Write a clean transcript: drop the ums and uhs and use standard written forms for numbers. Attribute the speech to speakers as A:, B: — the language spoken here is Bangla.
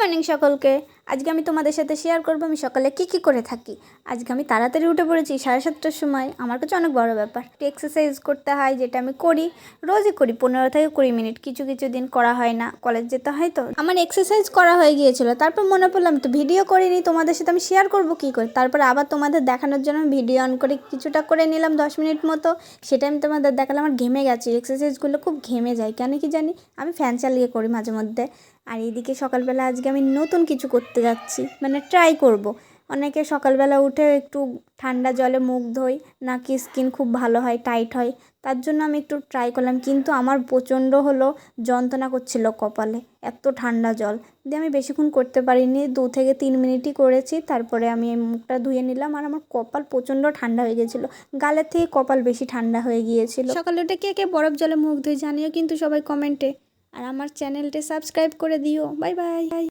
A: মর্নিং সকলকে। আজকে আমি তোমাদের সাথে শেয়ার করবো আমি সকালে কি করে থাকি। আজকে আমি তাড়াতাড়ি উঠে পড়েছি 7:30টার সময়। আমার কাছে অনেক বড় ব্যাপার। একটু এক্সারসাইজ করতে হয়, যেটা আমি করি, রোজই করি 15 থেকে 20 মিনিট। কিছু দিন করা হয় না, কলেজ যেতে হয়। তো আমার এক্সারসাইজ করা হয়ে গিয়েছিল, তারপর মনে পড়লো আমি তো ভিডিও করিনি, তোমাদের সাথে আমি শেয়ার করবো কী করে। তারপর আবার তোমাদের দেখানোর জন্য আমি ভিডিও অন করে কিছুটা করে নিলাম 10 মিনিট মতো। সেটা আমি তোমাদের দেখালাম। আমার ঘেমে গেছে, এক্সারসাইজগুলো খুব ঘেমে যায়, কেন কি জানি। আমি ফ্যান চালিয়ে করি মাঝে মধ্যে। আর এইদিকে সকালবেলা আজকে আমি নতুন কিছু করতে যাচ্ছি, মানে ট্রাই করব। অনেকে সকালবেলা উঠে একটু ঠান্ডা জলে মুখ ধোয়, নাকি স্কিন খুব ভালো হয়, টাইট হয়। তার জন্য আমি একটু ট্রাই করলাম, কিন্তু আমার প্রচণ্ড হলো যন্ত্রণা করছিল কপালে, এত ঠান্ডা জল দিয়ে আমি বেশিক্ষণ করতে পারিনি। 2 থেকে 3 মিনিটই করেছি, তারপরে আমি মুখটা ধুয়ে নিলাম। আর আমার কপাল প্রচণ্ড ঠান্ডা হয়ে গেছিলো, গালের থেকে কপাল বেশি ঠান্ডা হয়ে গিয়েছিল। সকালে উঠে কে বরফ জলে মুখ ধুয়ে জানিও কিন্তু সবাই কমেন্টে। আর আমার চ্যানেলটি সাবস্ক্রাইব করে দিও। Bye bye.